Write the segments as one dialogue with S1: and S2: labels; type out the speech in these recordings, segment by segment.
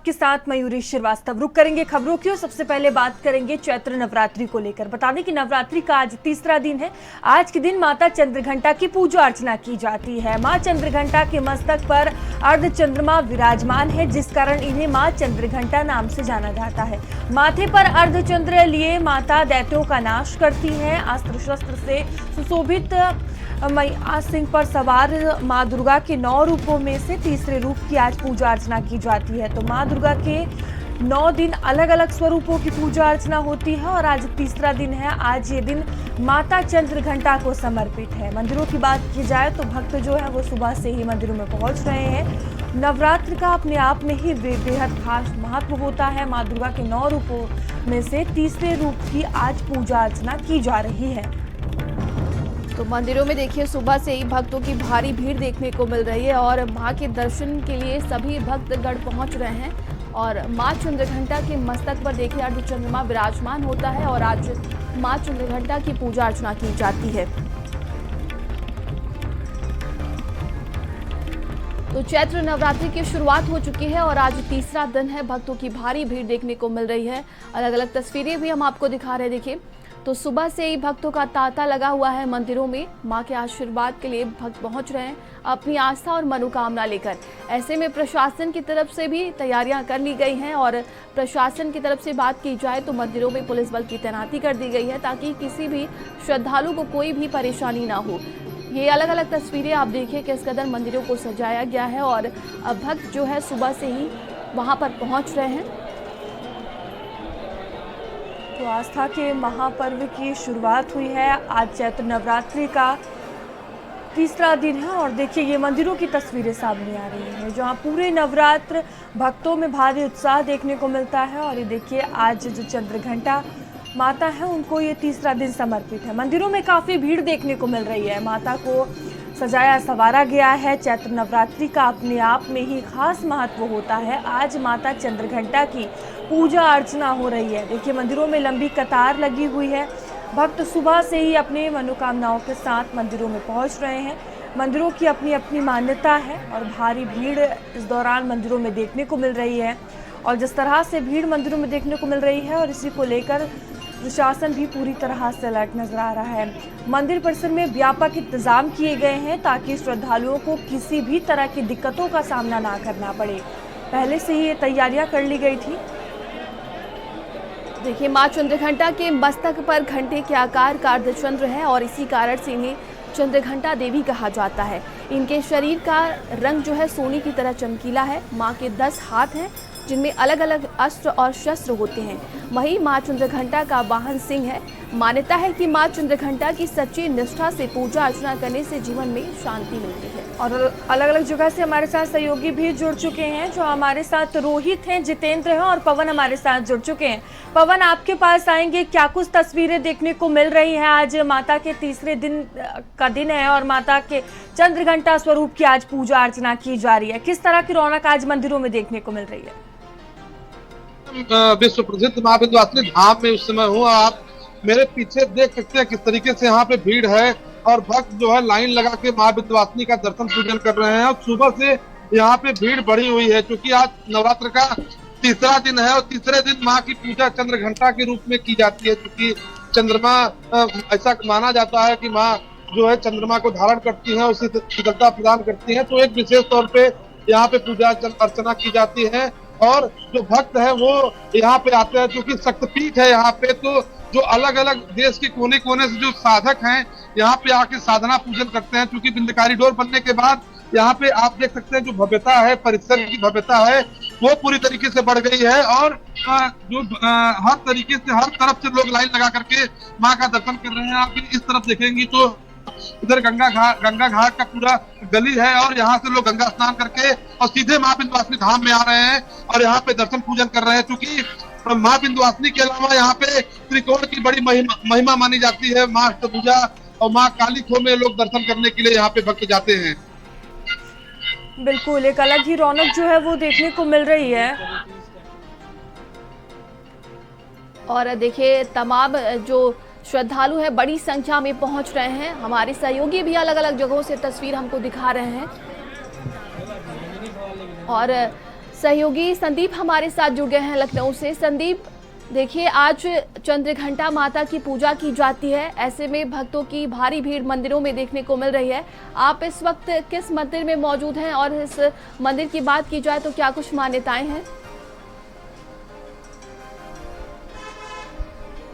S1: आपके साथ मयूरी श्रीवास्तव। रुक करेंगे खबरों की और सबसे पहले बात करेंगे चैत्र नवरात्रि को लेकर। बता दें कि नवरात्रि का आज तीसरा दिन है। आज के दिन माता चंद्रघंटा की पूजा अर्चना की जाती है। मां चंद्रघंटा के मस्तक पर अर्ध चंद्रमा विराजमान है, जिस कारण इन्हें मां चंद्रघंटा नाम से जाना जाता है। माथे पर अर्ध चंद्र लिए माता दैत्यों का नाश करती है। अस्त्र शस्त्र से सुशोभित मैया सिंह पर सवार मां दुर्गा के 9 रूपों में से तीसरे रूप की आज पूजा अर्चना की जाती है। तो मां दुर्गा के 9 दिन अलग अलग स्वरूपों की पूजा अर्चना होती है और आज तीसरा दिन है। आज ये दिन माता चंद्रघंटा को समर्पित है। मंदिरों की बात की जाए तो भक्त जो है वो सुबह से ही मंदिरों में पहुंच रहे हैं। नवरात्र का अपने आप में ही बेहद खास महत्व होता है। मां दुर्गा के 9 रूपों में से तीसरे रूप की आज पूजा अर्चना की जा रही है।
S2: तो मंदिरों में देखिए सुबह से ही भक्तों की भारी भीड़ देखने को मिल रही है और मां के दर्शन के लिए सभी भक्तगण पहुंच रहे हैं। और मां चंद्रघंटा के मस्तक पर देखिए अर्ध चंद्रमा विराजमान होता है और आज मां चंद्रघंटा की पूजा अर्चना की जाती है। तो चैत्र नवरात्रि की शुरुआत हो चुकी है और आज तीसरा दिन है। भक्तों की भारी भीड़ देखने को मिल रही है। अलग अलग तस्वीरें भी हम आपको दिखा रहे हैं। देखिए तो सुबह से ही भक्तों का तांता लगा हुआ है। मंदिरों में मां के आशीर्वाद के लिए भक्त पहुंच रहे हैं अपनी आस्था और मनोकामना लेकर। ऐसे में प्रशासन की तरफ से भी तैयारियां कर ली गई हैं और प्रशासन की तरफ से बात की जाए तो मंदिरों में पुलिस बल की तैनाती कर दी गई है ताकि किसी भी श्रद्धालु को कोई भी परेशानी ना हो। ये अलग अलग तस्वीरें आप देखिए किस कदर मंदिरों को सजाया गया है और भक्त जो है सुबह से ही वहां पर पहुंच रहे हैं।
S1: तो आस्था के महापर्व की शुरुआत हुई है। आज चैत्र नवरात्रि का तीसरा दिन है और देखिए ये मंदिरों की तस्वीरें सामने आ रही हैं जहां पूरे नवरात्र भक्तों में भारी उत्साह देखने को मिलता है। और ये देखिए आज जो चंद्रघंटा माता है उनको ये तीसरा दिन समर्पित है। मंदिरों में काफ़ी भीड़ देखने को मिल रही है। माता को सजाया संवारा गया है। चैत्र नवरात्रि का अपने आप में ही खास महत्व होता है। आज माता चंद्रघंटा की पूजा अर्चना हो रही है। देखिए मंदिरों में लंबी कतार लगी हुई है। भक्त सुबह से ही अपने मनोकामनाओं के साथ मंदिरों में पहुंच रहे हैं। मंदिरों की अपनी अपनी मान्यता है और भारी भीड़ इस दौरान मंदिरों में देखने को मिल रही है। और जिस तरह से भीड़ मंदिरों में देखने को मिल रही है और इसी को लेकर प्रशासन भी पूरी तरह से अलर्ट नजर आ रहा है। मंदिर परिसर में व्यापक इंतजाम किए गए हैं ताकि श्रद्धालुओं को किसी भी तरह की दिक्कतों का सामना ना करना पड़े। पहले से ही ये तैयारियां कर ली गई थी।
S2: देखिए मां चंद्रघंटा के मस्तक पर घंटे के आकार का अर्धचंद्र है और इसी कारण से इन्हें चंद्रघंटा देवी कहा जाता है। इनके शरीर का रंग जो है सोने की तरह चमकीला है। मां के 10 हाथ हैं जिनमें अलग अलग अस्त्र और शस्त्र होते हैं। वहीं मां चंद्रघंटा का वाहन सिंह है। मान्यता है कि मां चंद्रघंटा की सच्ची निष्ठा से पूजा अर्चना करने से जीवन में शांति मिलती है।
S1: और अलग अलग जगह से हमारे साथ सहयोगी भी जुड़ चुके हैं। जो हमारे साथ रोहित हैं, जितेंद्र हैं और पवन हमारे साथ जुड़ चुके हैं। पवन आपके पास आएंगे, क्या कुछ तस्वीरें देखने को मिल रही हैं? आज माता के तीसरे दिन का दिन है और माता के चंद्रघंटा स्वरूप की आज पूजा अर्चना की जा रही है। किस तरह की रौनक आज मंदिरों में देखने को मिल रही है?
S3: विश्व प्रसिद्ध मां विंध्यवासिनी धाम में उस समय हूँ। आप मेरे पीछे देख सकते हैं किस तरीके से यहाँ पे भीड़ है और भक्त जो है लाइन लगा के मां विंध्यवासिनी का दर्शन पूजन कर रहे हैं। और सुबह से यहाँ पे भीड़ बढ़ी हुई है क्योंकि आज नवरात्र का तीसरा दिन है और तीसरे दिन मां की पूजा चंद्रघंटा के रूप में की जाती है। क्योंकि चंद्रमा ऐसा माना जाता है कि माँ जो है चंद्रमा को धारण करती है, उसे शीतलता प्रदान करती है। तो एक विशेष तौर पे यहाँ पे पूजा अर्चना की जाती है और जो भक्त है वो यहाँ पे आते हैं क्योंकि शक्तिपीठ है यहाँ पे। तो जो अलग अलग देश के कोने कोने से जो साधक हैं यहाँ पे आके साधना पूजन करते हैं। क्योंकि विंध्य कॉरिडोर बनने के बाद यहाँ पे आप देख सकते हैं जो भव्यता है, परिसर की भव्यता है वो पूरी तरीके से बढ़ गई है। और जो हर तरीके से हर तरफ से लोग लाइन लगा करके माँ का दर्शन कर रहे हैं। आप इस तरफ देखेंगी तो इधर गंगा घाट का पूरा गली है और यहाँ से लोग गंगा स्नान करके और सीधे मां विंध्यवासिनी धाम में आ रहे हैं और यहाँ पे दर्शन पूजन कर रहे हैं। क्योंकि मां विंध्यवासिनी के अलावा यहाँ पे त्रिकोण की बड़ी महिमा मानी जाती है। मां अष्टभुजा और मां काली खो में लोग दर्शन करने के लिए यहाँ पे भक्त जाते हैं।
S1: बिल्कुल एक अलग ही रौनक जो है वो देखने को मिल रही है।
S2: और देखिए तमाम जो श्रद्धालु हैं बड़ी संख्या में पहुंच रहे हैं। हमारे सहयोगी भी अलग अलग जगहों से तस्वीर हमको दिखा रहे हैं और सहयोगी संदीप हमारे साथ जुड़ गए हैं लखनऊ से। संदीप, देखिए आज चंद्रघंटा माता की पूजा की जाती है, ऐसे में भक्तों की भारी भीड़ मंदिरों में देखने को मिल रही है। आप इस वक्त किस मंदिर में मौजूद हैं और इस मंदिर की बात की जाए तो क्या कुछ मान्यताएं हैं?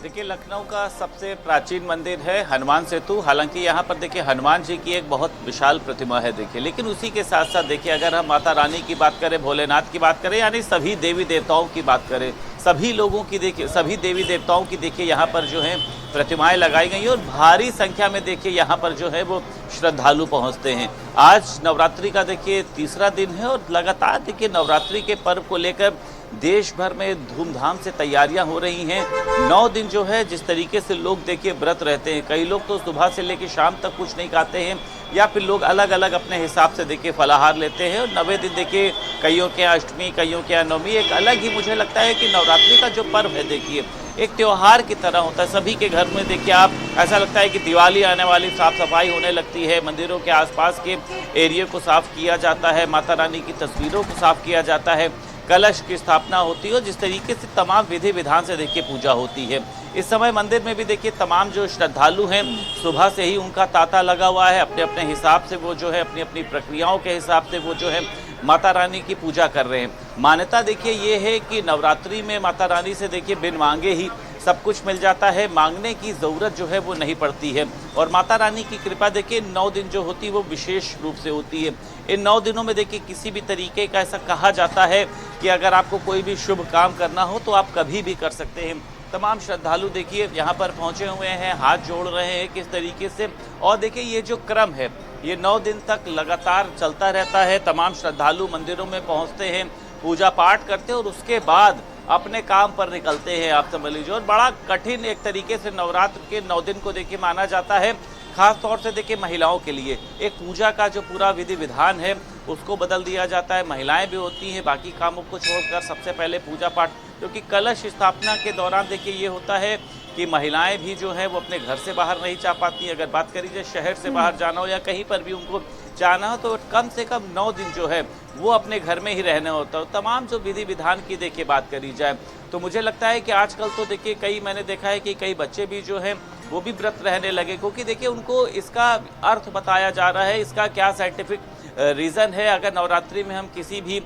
S4: देखिए, लखनऊ का सबसे प्राचीन मंदिर है हनुमान सेतु। हालांकि यहाँ पर देखिए हनुमान जी की एक बहुत विशाल प्रतिमा है देखिए, लेकिन उसी के साथ साथ देखिए अगर हम माता रानी की बात करें, भोलेनाथ की बात करें, यानी सभी देवी देवताओं की बात करें, सभी लोगों की देखिए, सभी देवी देवताओं की देखिए यहाँ पर जो है प्रतिमाएं लगाई गई हैं और भारी संख्या में देखिए यहाँ पर जो है वो श्रद्धालु पहुँचते हैं। आज नवरात्रि का देखिए तीसरा दिन है और लगातार देखिए नवरात्रि के पर्व को लेकर देश भर में धूमधाम से तैयारियां हो रही हैं। 9 दिन जो है जिस तरीके से लोग देखिए व्रत रहते हैं, कई लोग तो सुबह से लेकर शाम तक कुछ नहीं खाते हैं या फिर लोग अलग अलग अपने हिसाब से देखिए फलाहार लेते हैं। और 90 दिन देखिए कईयों के यहाँ अष्टमी, कईयों के यहाँ नवमी, एक अलग ही मुझे लगता है कि नवरात्रि का जो पर्व है देखिए एक त्योहार की तरह होता है। सभी के घर में देखिए आप ऐसा लगता है कि दिवाली आने वाली, साफ सफाई होने लगती है, मंदिरों के आसपास के एरिया को साफ किया जाता है, माता रानी की तस्वीरों को साफ किया जाता है, कलश की स्थापना होती है और जिस तरीके से तमाम विधि विधान से देखिए पूजा होती है। इस समय मंदिर में भी देखिए तमाम जो श्रद्धालु हैं सुबह से ही उनका तांता लगा हुआ है, अपने अपने हिसाब से वो जो है अपनी अपनी प्रक्रियाओं के हिसाब से वो जो है माता रानी की पूजा कर रहे हैं। मान्यता देखिए ये है कि नवरात्रि में माता रानी से देखिए बिन मांगे ही सब कुछ मिल जाता है, मांगने की ज़रूरत जो है वो नहीं पड़ती है। और माता रानी की कृपा देखिए 9 दिन जो होती है वो विशेष रूप से होती है। इन 9 दिनों में देखिए किसी भी तरीके का ऐसा कहा जाता है कि अगर आपको कोई भी शुभ काम करना हो तो आप कभी भी कर सकते हैं। तमाम श्रद्धालु देखिए यहाँ पर पहुँचे हुए हैं, हाथ जोड़ रहे हैं किस तरीके से। और देखिए ये जो क्रम है ये 9 दिन तक लगातार चलता रहता है। तमाम श्रद्धालु मंदिरों में पहुँचते हैं, पूजा पाठ करते हैं और उसके बाद अपने काम पर निकलते हैं, आप समझ लीजिए। और बड़ा कठिन एक तरीके से नवरात्र के 9 दिन को देखिए माना जाता है, खास तौर से देखिए महिलाओं के लिए। एक पूजा का जो पूरा विधि विधान है उसको बदल दिया जाता है, महिलाएं भी होती हैं बाकी कामों को छोड़कर सबसे पहले पूजा पाठ, क्योंकि कलश स्थापना के दौरान देखिए ये होता है कि महिलाएं भी जो है वो अपने घर से बाहर नहीं जा पाती। अगर बात करी जाए शहर से बाहर जाना हो या कहीं पर भी उनको जाना हो तो कम से कम 9 दिन जो है वो अपने घर में ही रहना होता है। तमाम जो विधि विधान की देखिए बात करी जाए तो मुझे लगता है कि आजकल तो देखिए कई, मैंने देखा है कि कई बच्चे भी जो हैं वो भी व्रत रहने लगे, क्योंकि देखिए उनको इसका अर्थ बताया जा रहा है, इसका क्या साइंटिफिक रीज़न है। अगर नवरात्रि में हम किसी भी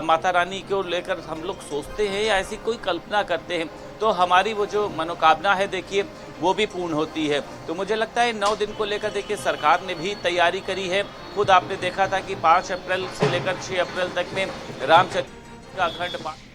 S4: माता रानी को लेकर हम लोग सोचते हैं या ऐसी कोई कल्पना करते हैं तो हमारी वो जो मनोकामना है देखिए वो भी पूर्ण होती है। तो मुझे लगता है 9 दिन को लेकर देखिए सरकार ने भी तैयारी करी है। खुद आपने देखा था कि 5 अप्रैल से लेकर 6 अप्रैल तक में रामचरित्र का अखंड पाठ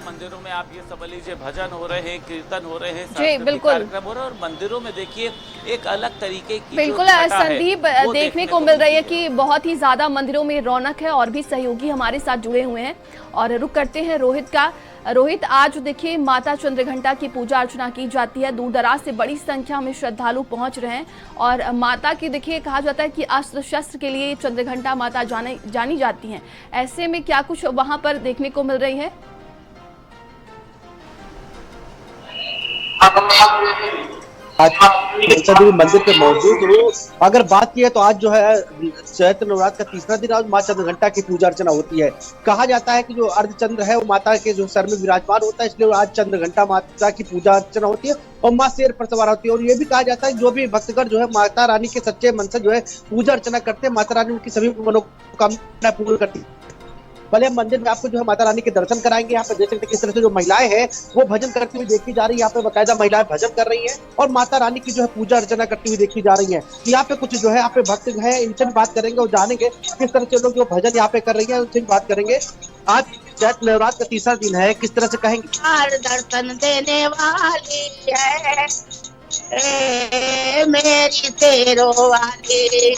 S4: मंदिरों में आप ये समझ लीजिए भजन हो रहे हैं, कीर्तन हो रहे हैं, सांस्कृतिक कार्यक्रम हो रहे हैं और मंदिरों में देखिए एक अलग तरीके की
S2: बिल्कुल संदीप देखने को मिल रही है कि बहुत ही ज्यादा मंदिरों में रौनक है। और भी सहयोगी हमारे साथ जुड़े हुए हैं और रुक करते हैं रोहित का। रोहित, आज देखिए माता चंद्रघंटा की पूजा अर्चना की जाती है, दूर दराज से बड़ी संख्या में श्रद्धालु पहुंच रहे हैं और माता की देखिए कहा जाता है कि अस्त्र शस्त्र के लिए चंद्रघंटा माता जानी जाती हैं। ऐसे में क्या कुछ वहां पर देखने को मिल रही है?
S5: आज मंदिर पे मौजूद हूँ। अगर बात की है तो आज जो है चैत्र नवरात्र का तीसरा दिन, आज माँ चंद्रघंटा की पूजा अर्चना होती है। कहा जाता है कि जो अर्धचंद्र है वो माता के जो सर में विराजमान होता है, इसलिए आज चंद्रघंटा माता की पूजा अर्चना होती है और माँ शेर पर सवार होती है। और ये भी कहा जाता है जो भी भक्तगण जो है माता रानी के सच्चे मन से जो है पूजा अर्चना करते हैं, माता रानी उनकी सभी मनोकामनाएं पूर्ण करती है। पहले हम मंदिर में आपको जो है माता रानी के दर्शन कराएंगे। यहाँ पे देख सकते हैं किस तरह से जो महिलाएं हैं वो भजन करती हुई देखी जा रही है। यहाँ पे बाकायदा महिलाएं भजन कर रही हैं और माता रानी की जो है पूजा अर्चना करती हुई देखी जा रही है। यहाँ पे कुछ जो है यहाँ पे भक्त हैं, इनसे भी बात करेंगे और जानेंगे किस तरह से लोग जो भजन यहाँ पे कर रही है उनसे भी बात करेंगे। आज चैत्र नवरात्र का तीसरा दिन है, किस तरह से कहेंगे?
S6: दर्शन देने वाली है मेरी तेरो वाली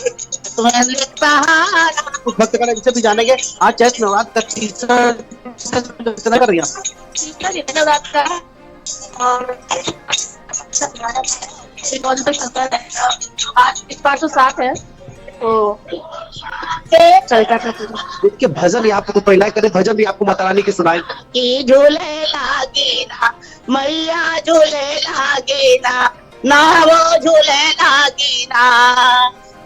S5: कुछ भक्त का इनसे भी जानेंगे। आज चैत्र नवरात्र का तीसरा अर्चना कर रही है
S6: आज इस बार तो 7 है
S5: इसके भजन यहाँ पे पहला करे, भजन भी आपको माता रानी के सुनाएंगे।
S6: झूले लागे ना मैया, झूले लागे ना वो झूले लागे ना,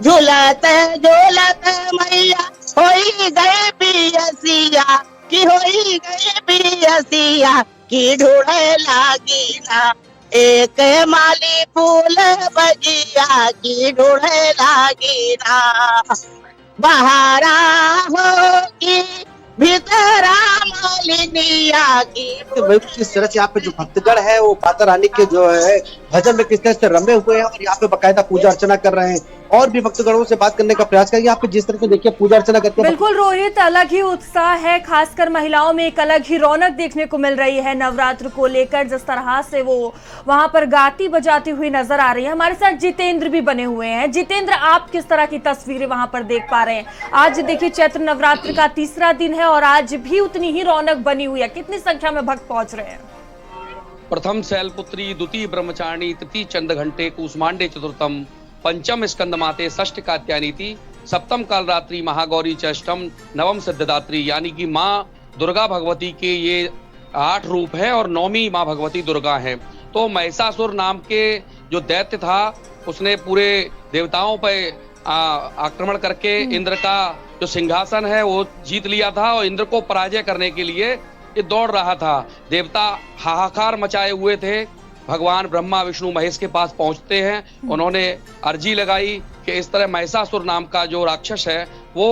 S6: झूलत झूलत मैया
S7: होई गए पियसिया की होई गए पियसिया की ढूढ़े लागी ना एक माली फूल बजिया की ढूढ़े लागी ना बहारा होगी भीतरा मालिनिया की।
S5: किस तरह से यहाँ पे जो भक्तगण है वो माता रानी के जो है भजन में किस तरह से रमे हुए हैं और यहाँ पे बकायदा पूजा अर्चना कर रहे हैं और भी भक्तगणों से बात करने का प्रयास करेंगे। यहाँ पे जिस तरह से देखिए पूजा अर्चना करते हैं,
S1: बिल्कुल रोहित, अलग ही उत्साह है, खासकर महिलाओं में एक अलग ही रौनक देखने को मिल रही है नवरात्र को लेकर। जिस तरह से वो वहां पर गाती बजाती हुई नजर आ रही है। हमारे साथ जितेंद्र भी बने हुए हैं। जितेंद्र, आप किस तरह की तस्वीरें वहां पर देख पा रहे हैं? आज देखिए चैत्र नवरात्र का तीसरा दिन है और आज भी उतनी ही रौनक बनी हुई है। कितनी संख्या में भक्त पहुंच रहे हैं?
S8: प्रथम शैलपुत्री, द्वितीय ब्रह्मचारिणी, तृतीय चंद्रघंटे, कूष्मांडे चतुर्थम, पंचम स्कंदमाते, षष्ठ कात्यायनीति, सप्तम कालरात्रि, महागौरी च अष्टम, नवम सिद्धदात्री। यानी कि माँ दुर्गा भगवती के ये 8 रूप है और 9वीं माँ भगवती दुर्गा है। तो महिषासुर नाम के जो दैत्य था उसने पूरे देवताओं पर आक्रमण करके इंद्र का जो सिंहासन है वो जीत लिया था और इंद्र को पराजय करने के लिए ये दौड़ रहा था। देवता हाहाकार मचाए हुए थे। भगवान ब्रह्मा विष्णु महेश के पास पहुंचते हैं। उन्होंने अर्जी लगाई कि इस तरह महिषासुर नाम का जो राक्षस है वो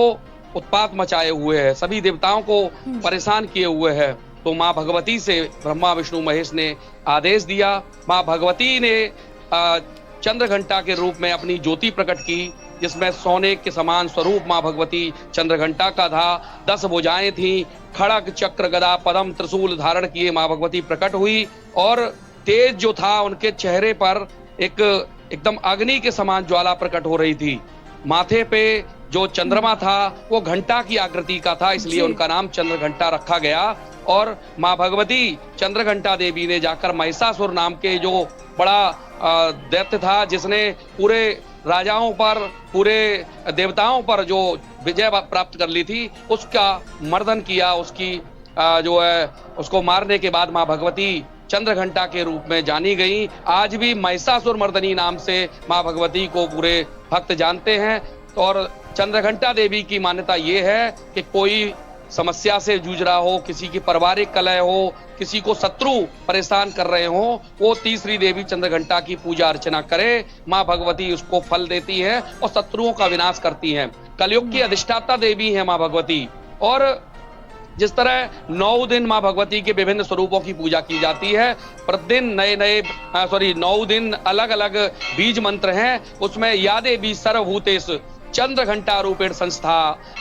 S8: उत्पात मचाए हुए है, सभी देवताओं को परेशान किए हुए है। तो माँ भगवती से ब्रह्मा विष्णु महेश ने आदेश दिया। माँ भगवती ने चंद्रघंटा के रूप में अपनी ज्योति प्रकट की, जिसमें सोने के समान स्वरूप माँ भगवती चंद्रघंटा का था। 10 भुजाएं थी, खड़ग चक्र गदा पद्म त्रिशूल धारण किए माँ भगवती प्रकट हुई और तेज जो था उनके चेहरे पर एकदम अग्नि के समान ज्वाला प्रकट हो रही थी। माथे पे जो चंद्रमा था वो घंटा की आकृति का था, इसलिए उनका नाम चंद्रघंटा रखा गया। और माँ भगवती चंद्रघंटा देवी ने जाकर महिषासुर नाम के जो बड़ा दैत्य था, जिसने पूरे राजाओं पर, पूरे देवताओं पर जो विजय प्राप्त कर ली थी, उसका मर्दन किया। उसकी जो है उसको मारने के बाद माँ भगवती चंद्रघंटा के रूप में जानी गई। आज भी महिषासुर मर्दनी नाम से माँ भगवती को पूरे भक्त जानते हैं। और चंद्रघंटा देवी की मान्यता ये है कि कोई समस्या से जूझ रहा हो, किसी की पारिवारिक कलह हो, किसी को शत्रु परेशान कर रहे हो, वो तीसरी देवी चंद्रघंटा की पूजा अर्चना करे। माँ भगवती उसको फल देती है और शत्रुओं का विनाश करती हैं। कलयुग की अधिष्ठाता देवी है माँ भगवती। और जिस तरह 9 दिन माँ भगवती के विभिन्न स्वरूपों की पूजा की जाती है, प्रतिदिन नए 9 दिन अलग अलग बीज मंत्र हैं। उसमें या देवी सर्वभूतेषु चंद्रघंटा रूपेण संस्था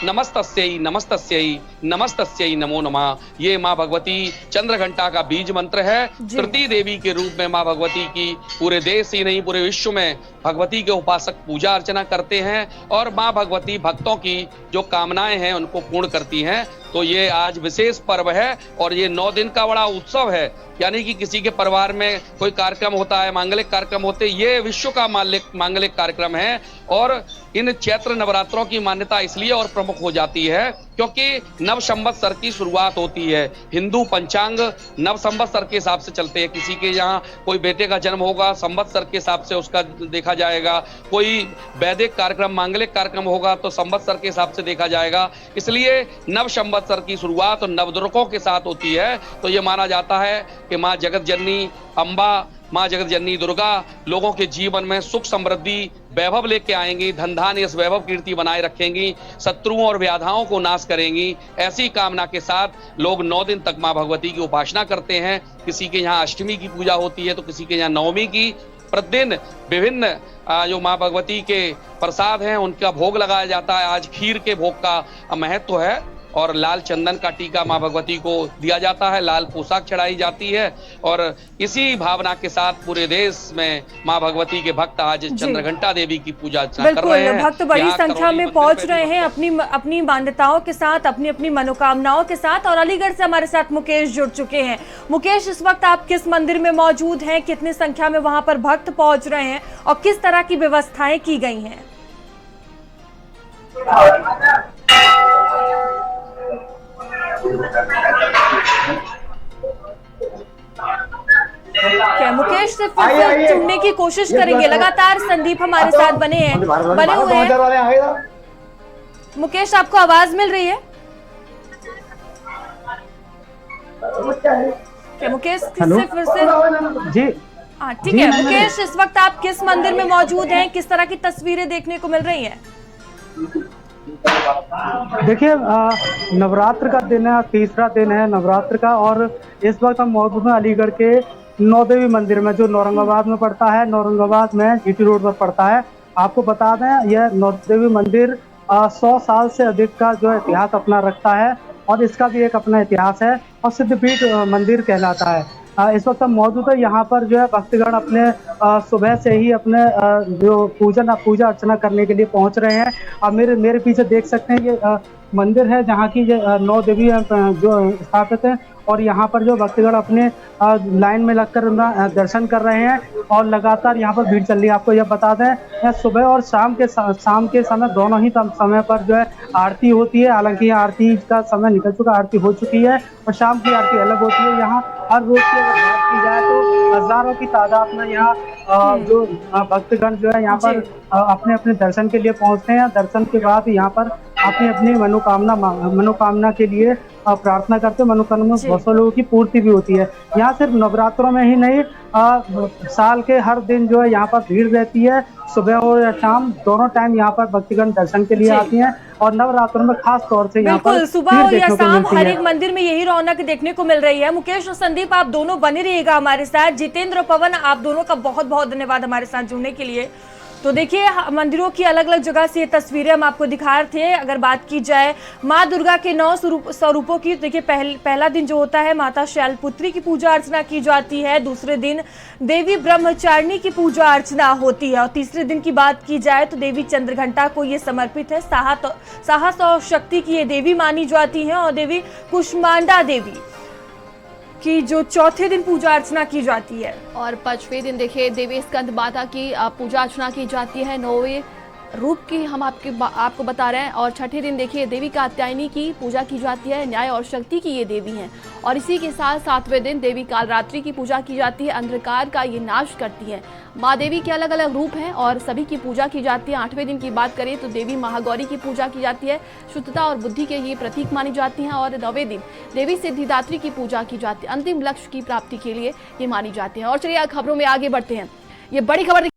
S8: नमस्तस्यै नमस्तस्यै नमस्तस्यै नमो नमः, ये माँ भगवती चंद्रघंटा का बीज मंत्र है। तृतीय देवी के रूप में माँ भगवती की पूरे देश ही नहीं पूरे विश्व में भगवती के उपासक पूजा अर्चना करते हैं और माँ भगवती भक्तों की जो कामनाएं हैं उनको पूर्ण करती हैं। तो ये आज विशेष पर्व है और ये 9 दिन का बड़ा उत्सव है। यानी कि किसी के परिवार में कोई कार्यक्रम होता है, मांगलिक कार्यक्रम होते, ये विश्व का मांगलिक कार्यक्रम है। और इन चैत्र नवरात्रों की मान्यता इसलिए और प्रमुख हो जाती है क्योंकि नव संवत्सर की शुरुआत होती है। हिंदू पंचांग नव संवत्सर के हिसाब से चलते हैं। किसी के यहाँ कोई बेटे का जन्म होगा, संवत्सर के हिसाब से उसका देखा जाएगा। कोई वैदिक कार्यक्रम, मांगलिक कार्यक्रम होगा तो संवत्सर के हिसाब से देखा जाएगा। इसलिए नव संवत्सर की शुरुआत और नवदुर्गों के साथ होती है। तो ये माना जाता है कि माँ जगत जननी अम्बा, माँ जगत जननी दुर्गा लोगों के जीवन में सुख समृद्धि वैभव लेके आएंगी, धन धान्य इस वैभव कीर्ति बनाए रखेंगी, शत्रुओं और व्याधाओं को नाश करेंगी। ऐसी कामना के साथ लोग 9 दिन तक माँ भगवती की उपासना करते हैं। किसी के यहाँ अष्टमी की पूजा होती है तो किसी के यहाँ नवमी की। प्रतिदिन विभिन्न जो माँ भगवती के प्रसाद हैं उनका भोग लगाया जाता है। आज खीर के भोग का महत्व है और लाल चंदन का टीका माँ भगवती को दिया जाता है, लाल पोशाक चढ़ाई जाती है। और इसी भावना के साथ पूरे देश में माँ भगवती के भक्त आज चंद्रघंटा देवी की पूजा अर्चना कर रहे हैं।
S1: भक्त बड़ी संख्या में पहुंच रहे हैं अपनी मान्यताओं के साथ, अपनी मनोकामनाओं के साथ। और अलीगढ़ से हमारे साथ मुकेश जुड़ चुके हैं। मुकेश, इस वक्त आप किस मंदिर में मौजूद हैं? कितनी संख्या में वहां पर भक्त पहुंच रहे हैं और किस तरह की व्यवस्थाएं की गई हैं? क्या मुकेश से फिर से जुड़ने की कोशिश करेंगे? लगातार संदीप हमारे साथ बने हुए हैं। मुकेश, आपको आवाज मिल रही है क्या? मुकेश
S9: हेलो
S1: से फिर से
S9: जी।
S1: हाँ ठीक
S9: जी,
S1: है
S9: मैंने-
S1: मुकेश, इस वक्त आप किस मंदिर में मौजूद हैं? किस तरह की तस्वीरें देखने को मिल रही हैं?
S9: देखिए, नवरात्र का दिन है, तीसरा दिन है नवरात्र का, और इस वक्त हम मौजूद हैं अलीगढ़ के नौ देवी मंदिर में, जो औरंगाबाद में पड़ता है। औरंगाबाद में जीटी रोड पर पड़ता है। आपको बता दें, यह नौ देवी मंदिर 100 साल से अधिक का जो इतिहास अपना रखता है, और इसका भी एक अपना इतिहास है, और सिद्धपीठ मंदिर कहलाता है। इस वक्त हम मौजूद है यहाँ पर, जो है भक्तगण अपने सुबह से ही अपने जो पूजा अर्चना करने के लिए पहुँच रहे हैं। अब मेरे पीछे देख सकते हैं, ये मंदिर है जहाँ की नौ देवी जो स्थापित है, और यहाँ पर जो भक्तगण अपने लाइन में लगकर दर्शन कर रहे हैं, और लगातार यहाँ पर भीड़ चल रही है। आपको यह बता दें, सुबह और शाम के समय दोनों ही समय पर जो है आरती होती है। हालांकि आरती का समय निकल चुका, आरती हो चुकी है, और शाम की आरती अलग होती है। यहाँ हर रोज की अगर बात की जाए तो हजारों की तादाद में यहाँ जो भक्तगण जो है यहाँ पर अपने अपने दर्शन के लिए पहुँचते हैं। दर्शन के बाद यहाँ पर अपनी अपनी मनोकामना के लिए प्रार्थना करते, मनोकामना बहुत लोगों की पूर्ति भी होती है। यहाँ सिर्फ नवरात्रों में ही नहीं, साल के हर दिन जो है यहाँ पर भीड़ रहती है। सुबह और या शाम दोनों टाइम यहाँ पर भक्तगण दर्शन के लिए आती हैं, और नवरात्रों में खास तौर से यहाँ पर
S1: बिल्कुल, सुबह हो या शाम हर
S9: है।
S1: एक मंदिर में यही रौनक देखने को मिल रही है। मुकेश और संदीप, आप दोनों बने रहिएगा हमारे साथ। जितेंद्र और पवन, आप दोनों का बहुत बहुत धन्यवाद हमारे साथ जुड़ने के लिए। तो देखिए, मंदिरों की अलग अलग जगह से ये तस्वीरें हम आपको दिखा रहे थे। अगर बात की जाए माँ दुर्गा के 9 स्वरूपों की, देखिए पहला दिन जो होता है माता शैलपुत्री की पूजा अर्चना की जाती है, दूसरे दिन देवी ब्रह्मचारिणी की पूजा अर्चना होती है, और तीसरे दिन की बात की जाए तो देवी चंद्रघंटा को ये समर्पित है। साहस और शक्ति की ये देवी मानी जाती है, और देवी कुष्मांडा देवी की जो चौथे दिन पूजा अर्चना की जाती है।
S2: और 5वें दिन देखिए देवी स्कंद माता की पूजा अर्चना की जाती है, 9वें रूप की हम आपको बता रहे हैं। और छठे दिन देखिए देवी कात्यायनी की पूजा की जाती है, न्याय और शक्ति की ये देवी हैं। और इसी के साथ 7वें दिन देवी कालरात्रि की पूजा की जाती है, अंधकार का ये नाश करती है। माँ देवी के अलग अलग रूप हैं और सभी की पूजा की जाती है। 8वें दिन की बात करें तो देवी महागौरी की पूजा की जाती है, शुद्धता और बुद्धि के ये प्रतीक मानी जाती हैं। और 9वें दिन देवी सिद्धिदात्री की पूजा की जाती है, अंतिम लक्ष्य की प्राप्ति के लिए ये मानी जाती है। और चलिए खबरों में आगे बढ़ते हैं। ये बड़ी खबर